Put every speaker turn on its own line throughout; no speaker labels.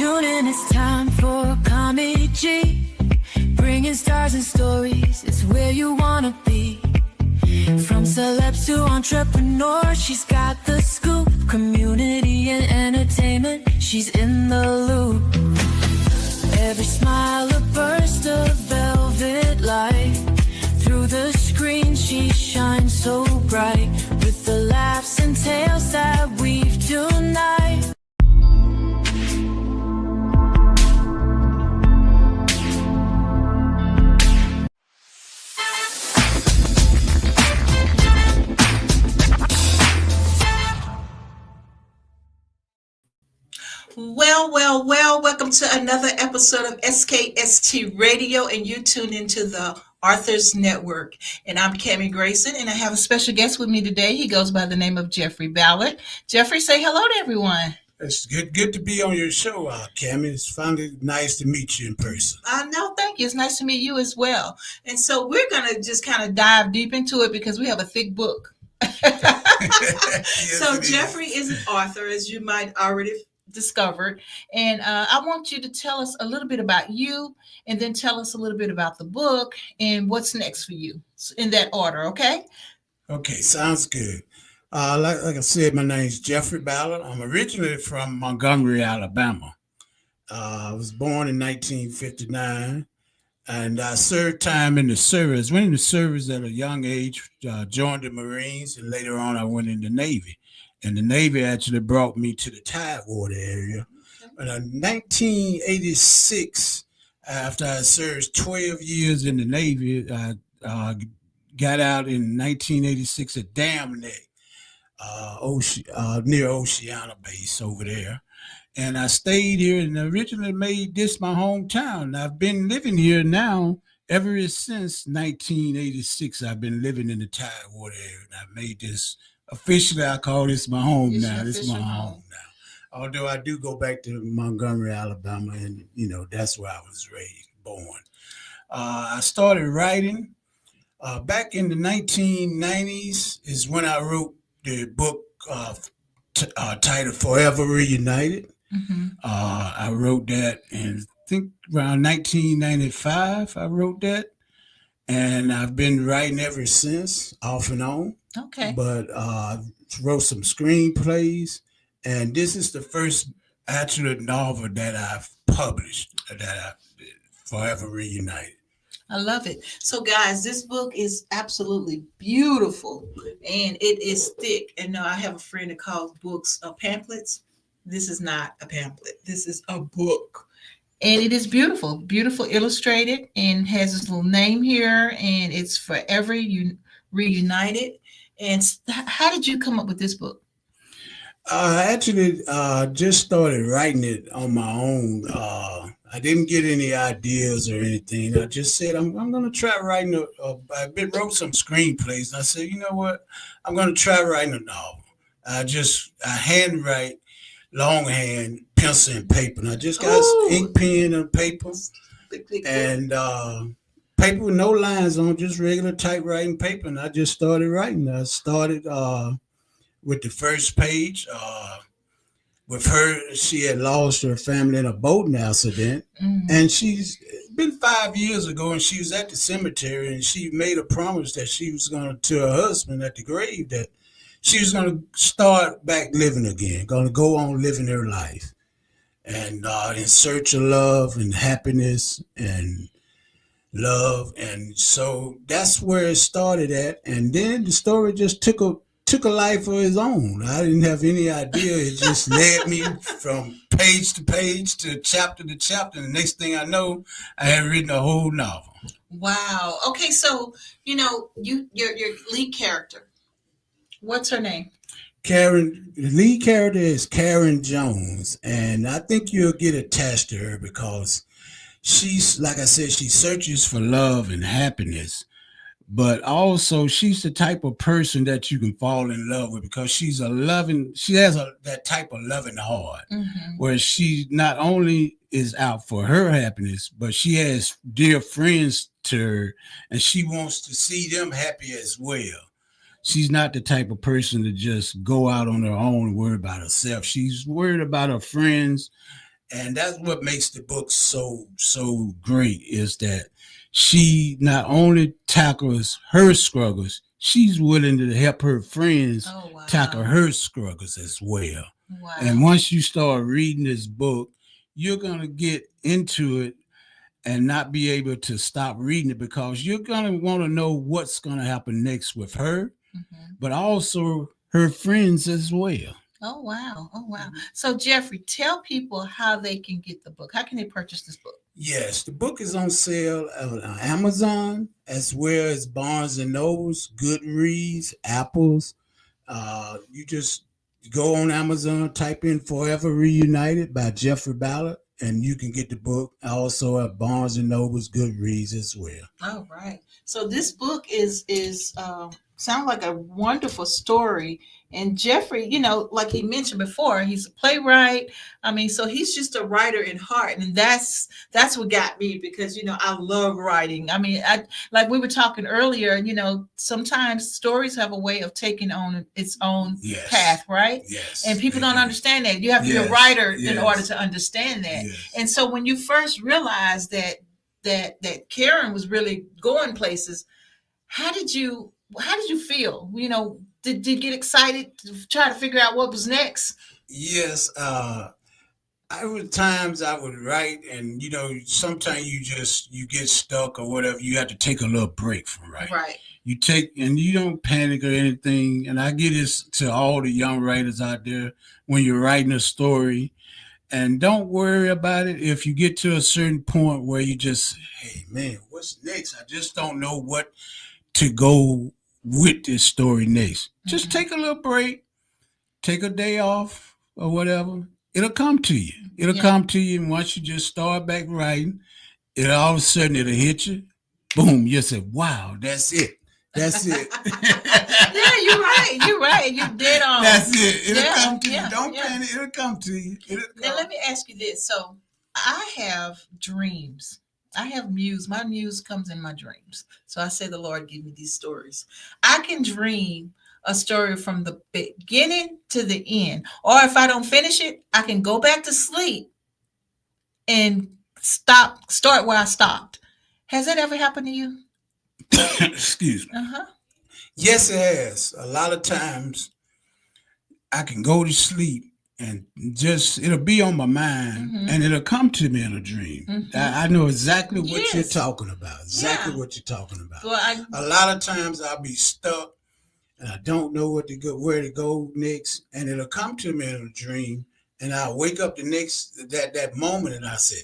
Tune in, it's time for Comedy G. Bringing stars and stories, it's where you wanna be. From celebs to entrepreneurs, she's got the scoop. Community and entertainment, she's in the loop. Every smile a burst of velvet light. Through the screen she shines so bright. With the laughs and tales that weave tonight.
Well, welcome to another episode of SKST Radio, and you tune into the Arthur's Network. And I'm Grayson, and I have a special guest with me today. He goes by the name of Jeffrey Ballard. Jeffrey, say hello to everyone.
It's good to be on your show, Cammie. It's finally nice to meet you in person.
I know, thank you. It's nice to meet you as well. And so we're going to just kind of dive deep into it because we have a thick book.
Yes,
so Jeffrey is an author, as you might already discovered, and I want you to tell us a little bit about you, and then tell us a little bit about the book and what's next for you, in that order. Okay,
sounds good. Like I said, my name is Jeffrey Ballard. I'm originally from Montgomery, Alabama. I was born in 1959, and I served time in the service. Went in the service at a young age, joined the Marines, and later on I went in the Navy. And the Navy actually brought me to the Tidewater area. But in 1986, after I served 12 years in the Navy, I got out in 1986 at Dam Neck, near Oceana Base over there. And I stayed here and originally made this my hometown. I've been living here now ever since 1986. I've been living in the Tidewater area, and I made this. Officially, I call this my home now. This is my home now. Although I do go back to Montgomery, Alabama, and, that's where I was raised, born. I started writing back in the 1990s is when I wrote the book titled Forever Reunited. Mm-hmm. I wrote that in, I think, around 1995, I wrote that. And I've been writing ever since, off and on.
Okay.
But wrote some screenplays, and this is the first actual novel that I've published, Forever Reunited.
I love it. So, guys, this book is absolutely beautiful, and it is thick. And I have a friend that calls books pamphlets. This is not a pamphlet. This is a book. And it is beautiful illustrated, and has this little name here, and it's Forever Reunited. And how did you come up with this book?
I actually just started writing it on my own. I didn't get any ideas or anything. I just said, I'm going to try writing I wrote some screenplays. And I said, you know what? I'm going to try writing a novel. I handwrite, longhand, pencil and paper. And I just got ink pen and paper, and paper with no lines on, just regular typewriting paper. And I just started writing. I started with the first page. With her, she had lost her family in a boating accident. Mm-hmm. And she's been 5 years ago, and she was at the cemetery, and she made a promise that she was going to her husband at the grave that she was going to start back living again, going to go on living her life, and in search of love and happiness and love. And so that's where it started at. And then the story just took a life of its own. I didn't have any idea. It just led me from page to page to chapter. And the next thing I know, I had written a whole novel.
Wow. Okay, so your lead character. What's her name?
Karen. The lead character is Karen Jones, and I think you'll get attached to her because she's, like I said, she searches for love and happiness, but also she's the type of person that you can fall in love with because she has that type of loving heart, mm-hmm. where she not only is out for her happiness, but she has dear friends to her, and she wants to see them happy as well. She's not the type of person to just go out on her own and worry about herself. She's worried about her friends And that's what makes the book so great, is that she not only tackles her struggles, she's willing to help her friends
Oh, wow.
tackle her struggles as well.
Wow.
And once you start reading this book, you're going to get into it and not be able to stop reading it, because you're going to want to know what's going to happen next with her, but also her friends as well.
Oh, wow. Oh, wow. So, Jeffrey, tell people how they can get the book. How can they purchase this book?
Yes, the book is on sale on Amazon as well as Barnes and Nobles, Goodreads, Apples. You just go on Amazon, type in Forever Reunited by Jeffrey Ballard, and you can get the book. Also at Barnes and Nobles, Goodreads as well.
All right. So this book is sounds like a wonderful story. And Jeffrey, you know, like he mentioned before, he's a playwright. I mean, so he's just a writer in heart, and that's what got me, because you know I love writing. I mean, like we were talking earlier. You know, sometimes stories have a way of taking on its own path, right?
Yes.
And people don't understand that. You have to be a writer in order to understand that. Yes. And so when you first realized that Karen was really going places, how did you feel? You know, did you get excited to try to figure out what was next?
Yes. Times I would write, and you know, sometimes you get stuck or whatever. You have to take a little break from writing.
Right.
You take, and you don't panic or anything. And I give this to all the young writers out there: when you're writing a story, and don't worry about it. If you get to a certain point where you just, hey man, what's next? I just don't know what to go with this story next. Just take a little break, take a day off or whatever. It'll come to you. It'll come to you. And once you just start back writing, all of a sudden it'll hit you. Boom. You say, wow, that's it. That's it.
Yeah, you're right. You're right. You're dead on.
That's it. It'll come to you. Don't panic. It'll come to you.
Now, let me ask you this. So I have dreams. I have muse. My muse comes in my dreams. So I say, the Lord give me these stories. I can dream a story from the beginning to the end. Or if I don't finish it, I can go back to sleep and start where I stopped. Has that ever happened to you?
Excuse me. Yes, it has. A lot of times I can go to sleep and just, it'll be on my mind, and it'll come to me in a dream. I know exactly what you're talking about. Exactly what you're talking about.
Well,
a lot of times I'll be stuck and I don't know where to go next, and it'll come to me in a dream, and I'll wake up that moment, and I say,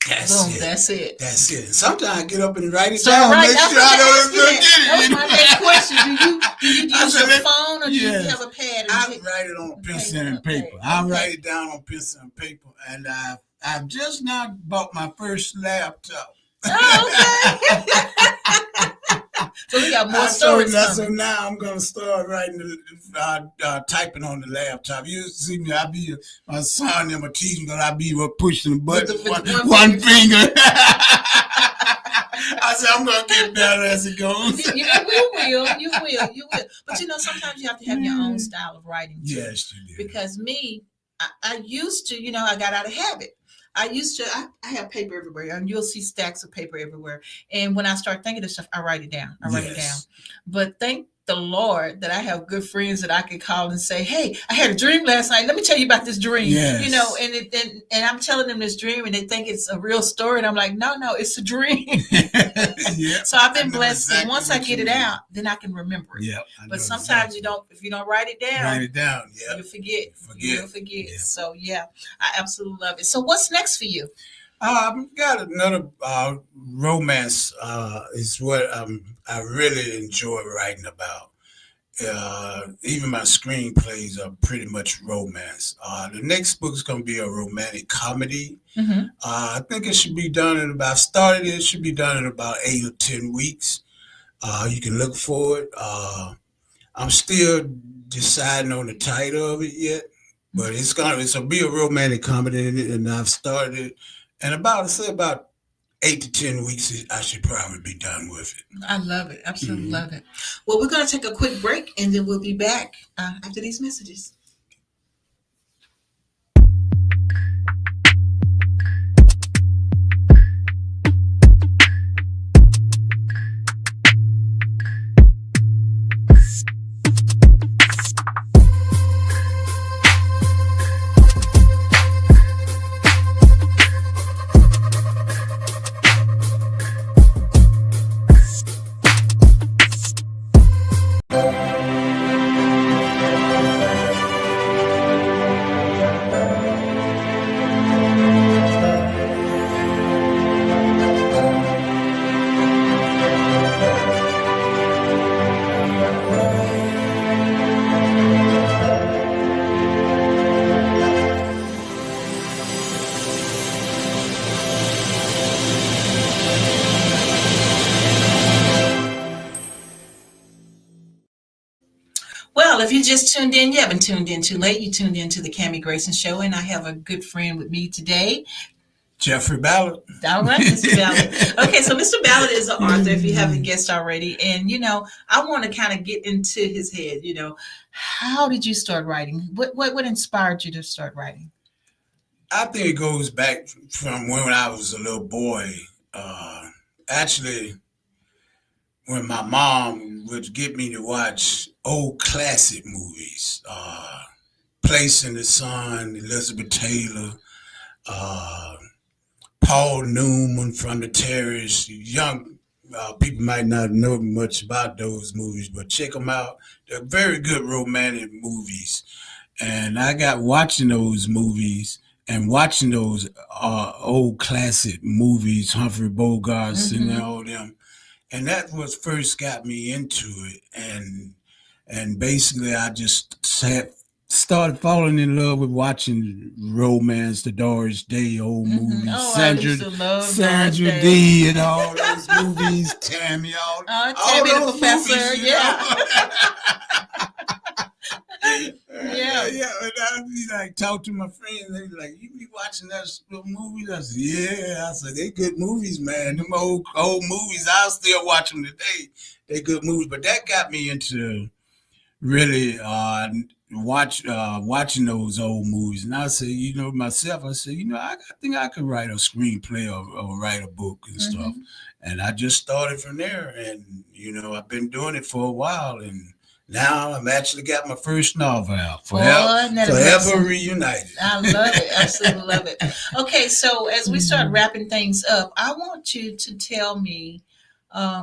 That's it. That's it. And sometimes I get up and write it down. Make sure I don't forget it.
That was my next question. Do you use your phone, or do you have a pad?
I write it on pencil and paper. I write it down on pencil and paper. And I've just now bought my first laptop.
Oh, okay. So we got more stories.
So now I'm gonna start writing, typing on the laptop. You see me, my son and my teaching, but I be pushing the button with one finger. I said I'm gonna get better as it goes.
You will. But you know, sometimes you have to have your own style of writing too.
Yes, you do.
Because me, I used to, you know, I got out of habit. I have paper everywhere, and you'll see stacks of paper everywhere. And when I start thinking of stuff, I write it down. But thank the Lord that I have good friends that I can call and say, hey, I had a dream last night. Let me tell you about this dream.
Yes.
You know, and I'm telling them this dream, and they think it's a real story. And I'm like, no, it's a dream. So I've been blessed. Exactly, and once I get it out, then I can remember it. But sometimes if you don't write it down, you'll forget. You'll forget. Yep. So I absolutely love it. So what's next for you?
I've got another romance is what I really enjoy writing about. Even my screenplays are pretty much romance. The next book is going to be a romantic comedy. I think it should be done it should be done in about 8 or 10 weeks. You can look for it. I'm still deciding on the title of it yet, but it'll be a romantic comedy, and I've started it. And about 8 to 10 weeks, I should probably be done with it.
I love it. Absolutely love it. Well, we're going to take a quick break, and then we'll be back after these messages. if you just tuned in, you haven't tuned in too late. You tuned in to the Cammie Grayson Show, and I have a good friend with me today.
Jeffrey Ballard.
All right, Mr. Ballard. Okay, so Mr. Ballard is an author, if you haven't guessed already. And, I want to kind of get into his head, How did you start writing? What inspired you to start writing?
I think it goes back from when I was a little boy. Actually, when my mom would get me to watch old classic movies, Place in the Sun, Elizabeth Taylor, Paul Newman from the Terrace. Young people might not know much about those movies, but check them out. They're very good romantic movies. And I got watching those movies and watching those old classic movies, Humphrey Bogart's and all them. And that was first got me into it. And basically I just started falling in love with watching romance, the Doris Day old movies,
Oh, I used to love
Sandra
Doris Day.
Dee and all those movies, Tammy, all
Tammy the
those
Professor,
movies,
Yeah.
Yeah, and I'd be like, talk to my friends. They be like, you be watching those movies? I said, yeah. I said, they good movies, man. Them old movies, I'll still watch them today. They good movies. But that got me into really watching those old movies. And I said, myself, I said, I think I could write a screenplay or write a book and stuff. And I just started from there. And, I've been doing it for a while. And now I'm actually got my first novel out, Forever Reunited.
I love it. Absolutely love it. Okay, so as we start wrapping things up, I want you to tell me,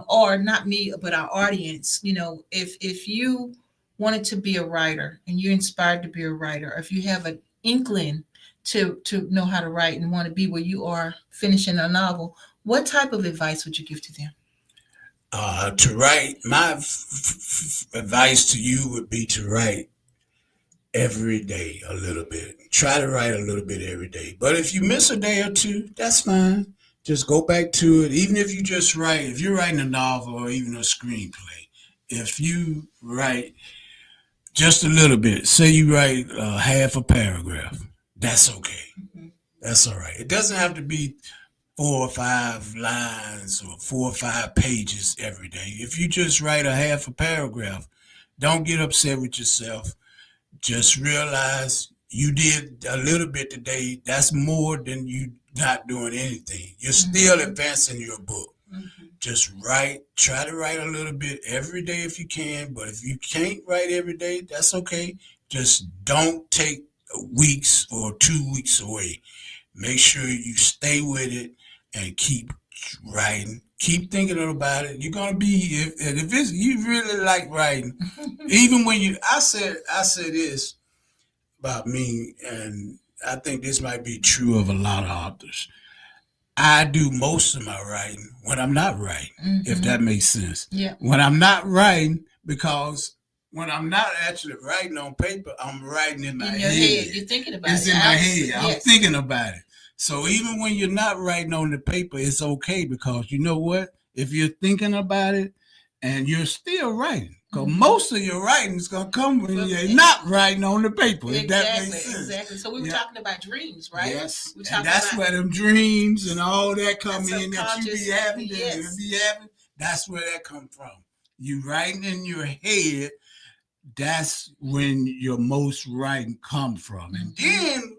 or not me, but our audience, if you wanted to be a writer and you're inspired to be a writer, if you have an inkling to know how to write and want to be where you are finishing a novel, what type of advice would you give to them?
To write, my advice to you would be to write every day a little bit. Try to write a little bit every day. But if you miss a day or two, that's fine. Just go back to it. Even if you just write, if you're writing a novel or even a screenplay, if you write just a little bit, say you write half a paragraph, that's okay. That's all right. It doesn't have to be 4 or 5 lines or 4 or 5 pages every day. If you just write a half a paragraph, don't get upset with yourself. Just realize you did a little bit today. That's more than you not doing anything. You're still advancing your book. Just write. Try to write a little bit every day if you can. But if you can't write every day, that's okay. Just don't take weeks or 2 weeks away. Make sure you stay with it and keep writing. Keep thinking about it. You're gonna be if it's you really like writing, even when I said this about me, and I think this might be true of a lot of authors. I do most of my writing when I'm not writing, if that makes sense.
Yeah.
When I'm not writing, because when I'm not actually writing on paper, I'm writing in my head.
You're thinking about
It's
it.
in my head.
Yes.
I'm thinking about it. So even when you're not writing on the paper, it's okay, because you know what? If you're thinking about it and you're still writing, because most of your writing is going to come when you're not writing on the paper. If that makes sense.
Exactly. So we were talking about dreams, right?
Yes. And that's where them dreams and all that come in that you be having. That's where that come from. You writing in your head, that's when your most writing come from. And then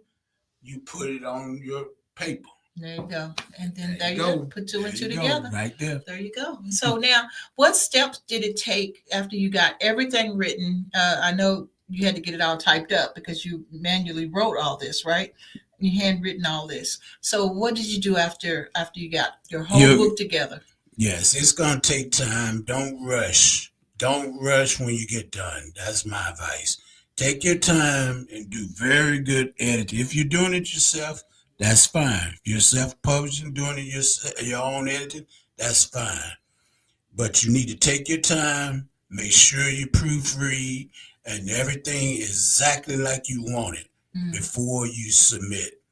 you put it on your paper.
There you go. And then there you go. Put 2 and 2 together.
Right there.
There you go. So now, what steps did it take after you got everything written? I know you had to get it all typed up because you manually wrote all this, right? You handwritten all this. So what did you do after you got your whole book together?
Yes, it's going to take time. Don't rush. Don't rush when you get done. That's my advice. Take your time and do very good editing. If you're doing it yourself, that's fine. If you're self-publishing, doing it your own editing, that's fine. But you need to take your time, make sure you proofread, and everything exactly like you want it before you submit.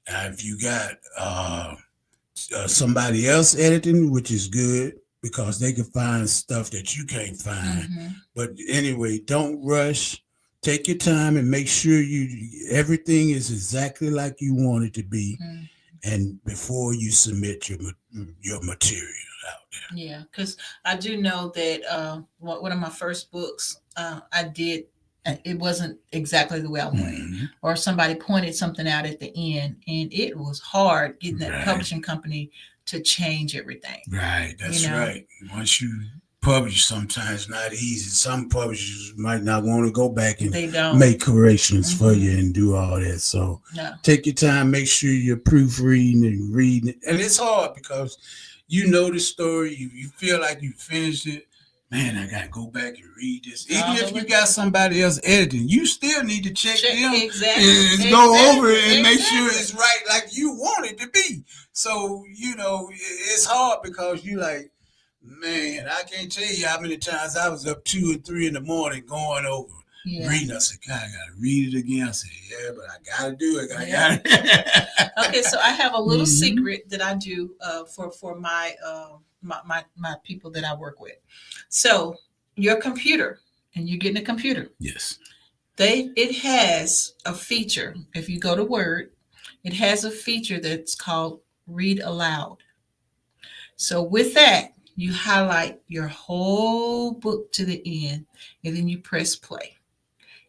Now, if you got somebody else editing, which is good, because they can find stuff that you can't find.
Mm-hmm.
But anyway, don't rush. Take your time and make sure everything is exactly like you want it to be,
Mm.
and before you submit your material out there.
Yeah, because I do know that one of my first books I did, it wasn't exactly the way I wanted,
Mhm.
or somebody pointed something out at the end, and it was hard getting that
Right.
publishing company to change everything.
Right, that's
You know?
right. Once you publish, sometimes not easy. Some publishers might not want to go back and
They don't.
make corrections for
Mhm.
you and do all that. So
No.
take your time, make sure you're proofreading and reading it. And it's hard because you know the story, you feel like you finished it. Man, I gotta go back and read this. Even if you got somebody else editing, you still need to check them
exactly.
and go over it and make
Exactly.
sure it's right like you want it to be. So, it's hard because you like, man, I can't tell you how many times I was up 2 and 3 in the morning going over, reading. I said, God, I gotta read it again. I said, yeah, but I gotta do it. I got it.
Okay, so I have a little
Mhm.
secret that I do for my my people that I work with. So your computer, and you're getting a computer.
Yes.
It has a feature. If you go to Word, it has a feature that's called Read Aloud. So with that, you highlight your whole book to the end, and then you press play,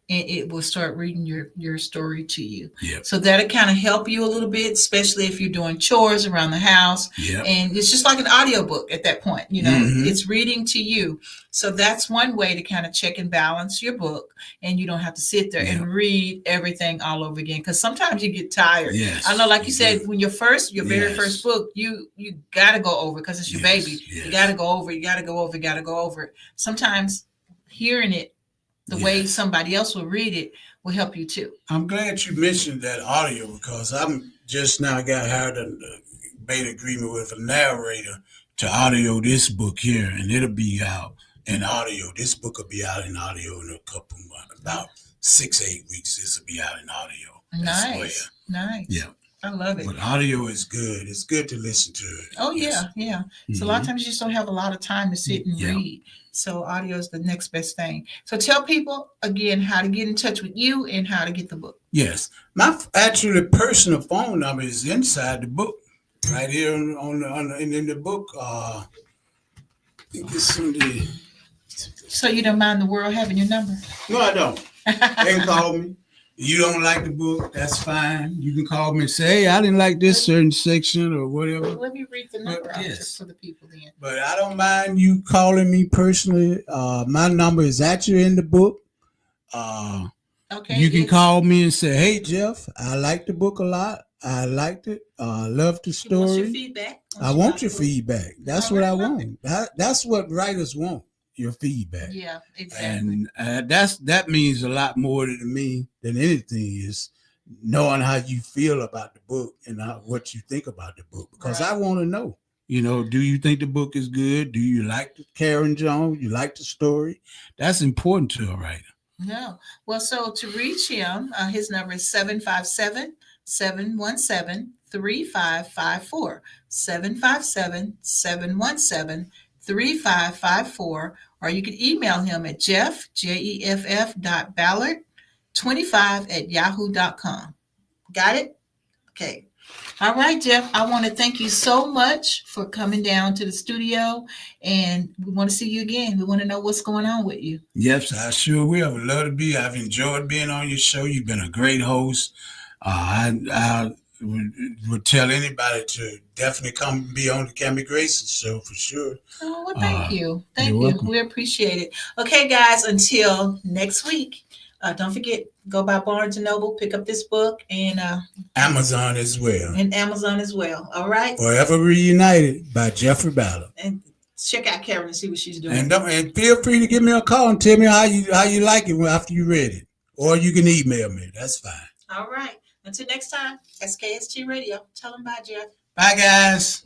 and it will start reading your story to you.
Yep.
So that'll kind of help you a little bit, especially if you're doing chores around the house.
Yep.
And it's just like an audiobook at that point,
Mhm.
It's reading to you. So that's one way to kind of check and balance your book, and you don't have to sit there and read everything all over again, because sometimes you get tired.
Yes.
I know, like you said, when your very
Yes.
first book, you got to go over because it's your baby.
Yes.
You got to go over. You got to go over. You got to go over it. Sometimes hearing it the way somebody else will read it will help you too.
I'm glad you mentioned that audio, because I'm just now got hired and made an agreement with a narrator to audio this book here, and it'll be out in audio. This book will be out in audio in a couple months, about 6-8 weeks. This will be out in audio.
Nice.
Yeah.
I love it.
But audio is good. It's good to listen to it.
Oh,
Yes.
yeah. So a lot of times you just don't have a lot of time to sit and read. So audio is the next best thing. So tell people again how to get in touch with you and how to get the book.
Yes. My actually personal phone number is inside the book, right here in the book. I think it's in the...
So you don't mind the world having your number?
No, I don't. They can call me. You don't like the book, that's fine. You can call me and say, hey, I didn't like this certain section or whatever.
Let me read the number out
Yes.
just for the people then.
But I don't mind you calling me personally. My number is actually in the book.
Okay.
You can call me and say, hey, Jeff, I like the book a lot. I liked it. Love the
She wants your
story.
feedback.
I want your feedback. That's what I want. That's what writers want, your feedback.
Yeah, exactly.
And that means a lot more to me than anything is knowing how you feel about the book and what you think about the book, because I want to know, do you think the book is good? Do you like Karen Jones? You like the story? That's important to a writer.
No. Well, so to reach him, his number is 757-717-3554. 757-717-3554. Or you can email him at jeff.ballard25@yahoo.com. Got it? Okay. All right, Jeff. I want to thank you so much for coming down to the studio, and we want to see you again. We want to know what's going on with you.
Yes, I sure will. I would love to be. I've enjoyed being on your show. You've been a great host. I would tell anybody to definitely come be on the Cammie Grayson show for sure.
Oh, well, thank you. Thank
you're
you.
welcome.
We appreciate it. Okay, guys, until next week, don't forget, go by Barnes & Noble, pick up this book, and
Amazon as well.
and Amazon as well. All right?
Forever Reunited by Jeffrey Ballard.
And check out Karen and see what she's doing.
And feel free to give me a call and tell me how you like it after you read it. Or you can email me. That's fine.
All right. Until next time, SKST Radio. Tell them bye, Jeff.
Bye, guys.